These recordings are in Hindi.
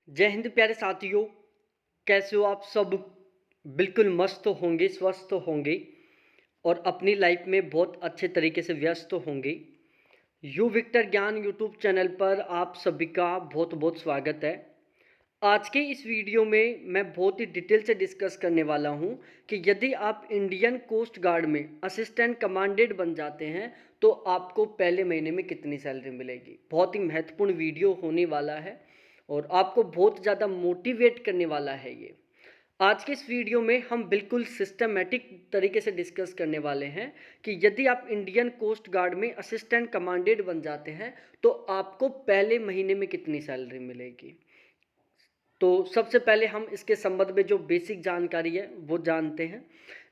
जय हिंद प्यारे साथियों। कैसे हो आप सब? बिल्कुल मस्त होंगे, स्वस्थ होंगे और अपनी लाइफ में बहुत अच्छे तरीके से व्यस्त होंगे। यू विक्टर ज्ञान यूट्यूब चैनल पर आप सभी का बहुत बहुत स्वागत है। आज के इस वीडियो में मैं बहुत ही डिटेल से डिस्कस करने वाला हूं कि यदि आप इंडियन कोस्ट गार्ड में असिस्टेंट कमांडेंट बन जाते हैं तो आपको पहले महीने में कितनी सैलरी मिलेगी। बहुत ही महत्वपूर्ण वीडियो होने वाला है और आपको बहुत ज़्यादा मोटिवेट करने वाला है ये। आज के इस वीडियो में हम बिल्कुल सिस्टमेटिक तरीके से डिस्कस करने वाले हैं कि यदि आप इंडियन कोस्ट गार्ड में असिस्टेंट कमांडेंट बन जाते हैं तो आपको पहले महीने में कितनी सैलरी मिलेगी। तो सबसे पहले हम इसके संबंध में जो बेसिक जानकारी है वो जानते हैं।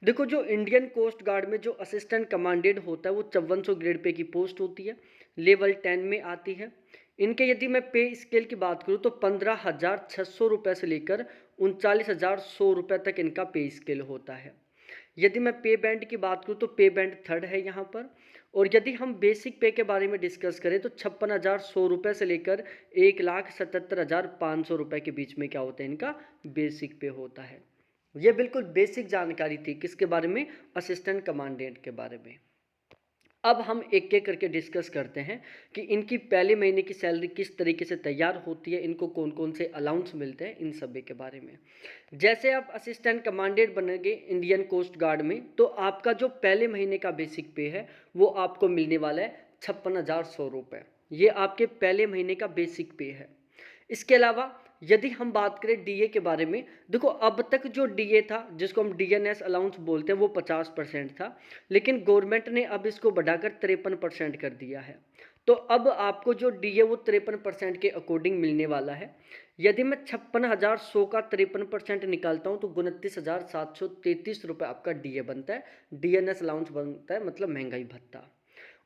देखो, जो इंडियन कोस्ट गार्ड में जो असिस्टेंट कमांडेंट होता है वो 5400 ग्रेड पे की पोस्ट होती है, लेवल 10 में आती है। इनके यदि मैं पे स्केल की बात करूँ तो 15,600 रुपये से लेकर 39,100 रुपये तक इनका पे स्केल होता है। यदि मैं पे बैंड की बात करूँ तो पे बैंड थर्ड है यहाँ पर। और यदि हम बेसिक पे के बारे में डिस्कस करें तो 56,100 रुपये से लेकर 1,77,500 रुपये के बीच में क्या होता है, इनका बेसिक पे होता है। ये बिल्कुल बेसिक जानकारी थी किसके बारे में, असिस्टेंट कमांडेंट के बारे में। अब हम एक एक करके डिस्कस करते हैं कि इनकी पहले महीने की सैलरी किस तरीके से तैयार होती है, इनको कौन कौन से अलाउंस मिलते हैं, इन सभी के बारे में। जैसे आप असिस्टेंट कमांडेंट बनेंगे इंडियन कोस्ट गार्ड में तो आपका जो पहले महीने का बेसिक पे है वो आपको मिलने वाला है 56,100 रुपये। ये आपके पहले महीने का बेसिक पे है। इसके अलावा यदि हम बात करें डीए के बारे में, देखो अब तक जो डीए था जिसको हम डीएनएस अलाउंस बोलते हैं वो 50% था, लेकिन गवर्नमेंट ने अब इसको बढ़ाकर 53% कर दिया है। तो अब आपको जो डीए वो 53% के अकॉर्डिंग मिलने वाला है। यदि मैं 56,100 का 53% निकालता हूँ तो 29,733 रुपये आपका डीए बनता है, डीएनएस अलाउंस बनता है, मतलब महंगाई भत्ता।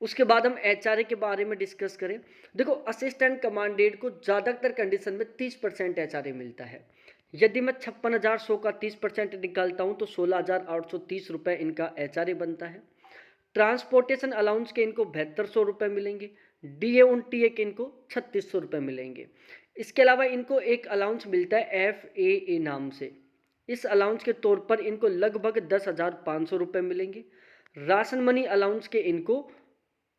उसके बाद हम एचआरए के बारे में डिस्कस करें। देखो, असिस्टेंट कमांडेंट को ज़्यादातर कंडीशन में 30% एचआरए मिलता है। यदि मैं 56,100 का 30% निकालता हूँ तो 16,830 रुपये इनका एचआरए बनता है। ट्रांसपोर्टेशन अलाउंस के इनको 7200 रुपये मिलेंगे। डीए उन टीए के इनको 3600 रुपये मिलेंगे। इसके अलावा इनको एक अलाउंस मिलता है FAA नाम से। इस अलाउंस के तौर पर इनको लगभग 10,500 रुपये मिलेंगे। राशन मनी अलाउंस के इनको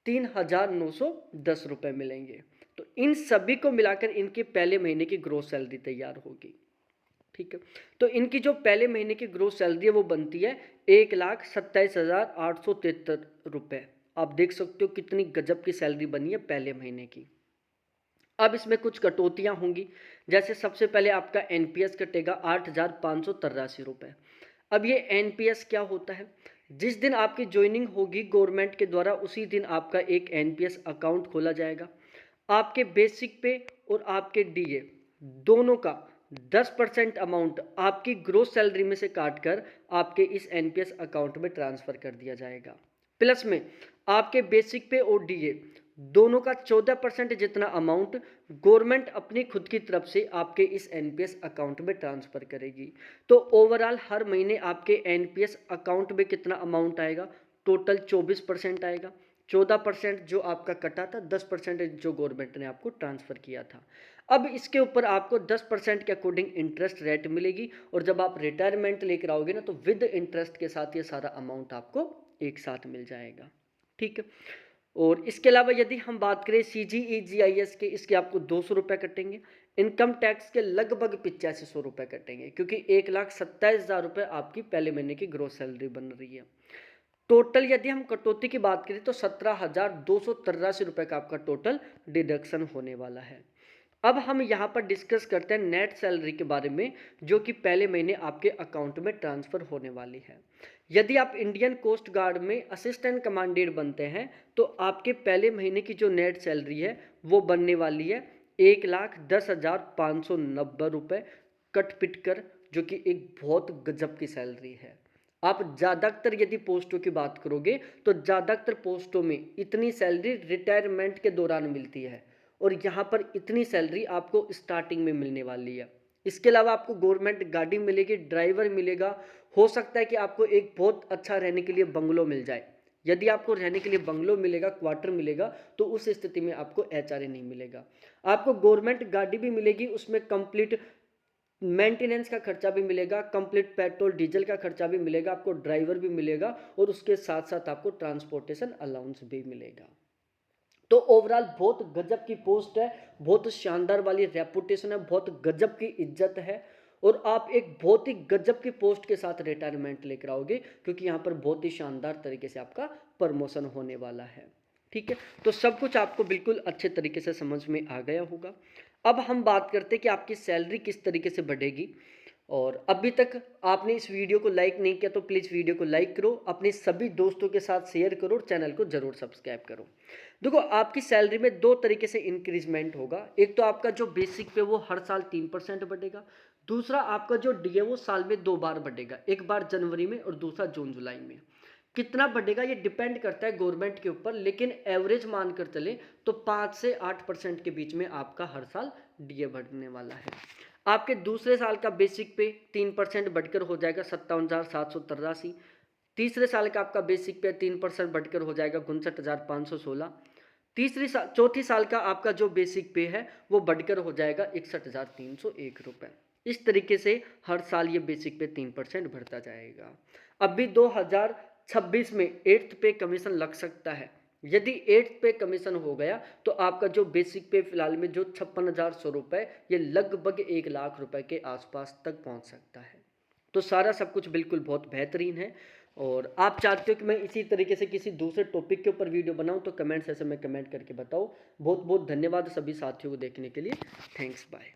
3,910 रुपये मिलेंगे। तो इन सभी को मिलाकर इनके पहले महीने की ग्रोस सैलरी तैयार होगी। ठीक है, तो इनकी जो पहले महीने की ग्रोस सैलरी है वो बनती है 1,27,873 रुपये। आप देख सकते हो कितनी गजब की सैलरी बनी है पहले महीने की। अब इसमें कुछ कटौतियां होंगी। जैसे सबसे पहले आपका एनपीएस कटेगा 8,583 रुपये। अब ये एनपीएस क्या होता है? जिस दिन आपकी ज्वाइनिंग होगी गवर्नमेंट के द्वारा उसी दिन आपका एक एनपीएस अकाउंट खोला जाएगा। आपके बेसिक पे और आपके डीए दोनों का 10% अमाउंट आपकी ग्रोस सैलरी में से काटकर आपके इस एनपीएस अकाउंट में ट्रांसफ़र कर दिया जाएगा। प्लस में आपके बेसिक पे और डीए दोनों का 14% जितना अमाउंट गवर्नमेंट अपनी खुद की तरफ से आपके इस एनपीएस अकाउंट में ट्रांसफ़र करेगी। तो ओवरऑल हर महीने आपके एनपीएस अकाउंट में कितना अमाउंट आएगा? टोटल 24% आएगा। 14% जो आपका कटा था, 10% जो गवर्नमेंट ने आपको ट्रांसफ़र किया था। अब इसके ऊपर आपको 10% के अकॉर्डिंग इंटरेस्ट रेट मिलेगी और जब आप रिटायरमेंट लेकर आओगे ना तो विद इंटरेस्ट के साथ ये सारा अमाउंट आपको एक साथ मिल जाएगा। ठीक है, और इसके अलावा यदि हम बात करें CGE GIS के, इसके आपको 200 रुपये कटेंगे। इनकम टैक्स के लगभग 8500 रुपये कटेंगे क्योंकि 1,27,000 रुपये आपकी पहले महीने की ग्रोस सैलरी बन रही है। टोटल यदि हम कटौती की बात करें तो 17,283 रुपये का आपका टोटल डिडक्शन होने वाला है। अब हम यहाँ पर डिस्कस करते हैं नेट सैलरी के बारे में जो कि पहले महीने आपके अकाउंट में ट्रांसफ़र होने वाली है। यदि आप इंडियन कोस्ट गार्ड में असिस्टेंट कमांडेंट बनते हैं तो आपके पहले महीने की जो नेट सैलरी है वो बनने वाली है 1,10,590 रुपये कट पिट कर, जो कि एक बहुत गजब की सैलरी है। आप ज़्यादातर यदि पोस्टों की बात करोगे तो ज़्यादातर पोस्टों में इतनी सैलरी रिटायरमेंट के दौरान मिलती है और यहाँ पर इतनी सैलरी आपको स्टार्टिंग में मिलने वाली है। इसके अलावा आपको गवर्नमेंट गाड़ी मिलेगी, ड्राइवर मिलेगा, हो सकता है कि आपको एक बहुत अच्छा रहने के लिए बंगलो मिल जाए। यदि आपको रहने के लिए बंगलो मिलेगा, क्वार्टर मिलेगा, तो उस स्थिति में आपको HRA नहीं मिलेगा। आपको गवर्नमेंट गाड़ी भी मिलेगी, उसमें कंप्लीट मेंटेनेंस का खर्चा भी मिलेगा, कंप्लीट पेट्रोल डीजल का खर्चा भी मिलेगा, आपको ड्राइवर भी मिलेगा और उसके साथ साथ आपको ट्रांसपोर्टेशन अलाउंस भी मिलेगा। तो ओवरऑल बहुत गजब की पोस्ट है, बहुत शानदार वाली रेपुटेशन है, बहुत गजब की इज्जत है और आप एक बहुत ही गजब की पोस्ट के साथ रिटायरमेंट लेकर आओगे, क्योंकि यहाँ पर बहुत ही शानदार तरीके से आपका प्रमोशन होने वाला है। ठीक है, तो सब कुछ आपको बिल्कुल अच्छे तरीके से समझ में आ गया होगा। अब हम बात करते हैं कि आपकी सैलरी किस तरीके से बढ़ेगी। और अभी तक आपने इस वीडियो को लाइक नहीं किया तो प्लीज़ वीडियो को लाइक करो, अपने सभी दोस्तों के साथ शेयर करो और चैनल को ज़रूर सब्सक्राइब करो। देखो, आपकी सैलरी में दो तरीके से इंक्रीजमेंट होगा। एक तो आपका जो बेसिक पे वो हर साल 3% बढ़ेगा। दूसरा आपका जो डी है वो साल में 2 बार बढ़ेगा, एक बार जनवरी में और दूसरा जून जुलाई में। कितना बढ़ेगा ये डिपेंड करता है गवर्नमेंट के ऊपर, लेकिन एवरेज मानकर चले तो 5 से 8% के बीच में आपका हर साल डीए बढ़ने वाला है। आपके दूसरे साल का बेसिक पे 3% बढ़कर हो जाएगा 57,783। तीसरे साल का आपका बेसिक पे 3% बढ़कर हो जाएगा 59,516। चौथी साल का आपका जो बेसिक पे है वो बढ़कर हो जाएगा 61,301 रुपये। इस तरीके से हर साल ये बेसिक पे 3% बढ़ता जाएगा। अभी 2026 में 8th पे कमीशन लग सकता है। यदि 8th पे कमीशन हो गया तो आपका जो बेसिक पे फिलहाल में जो 56,100 रुपये, ये लगभग 1 लाख रुपए के आसपास तक पहुंच सकता है। तो सारा सब कुछ बिल्कुल बहुत बेहतरीन है। और आप चाहते हो कि मैं इसी तरीके से किसी दूसरे टॉपिक के ऊपर वीडियो बनाऊं तो कमेंट सेक्शन में कमेंट करके बताओ। बहुत बहुत धन्यवाद सभी साथियों को देखने के लिए। Thanks, bye.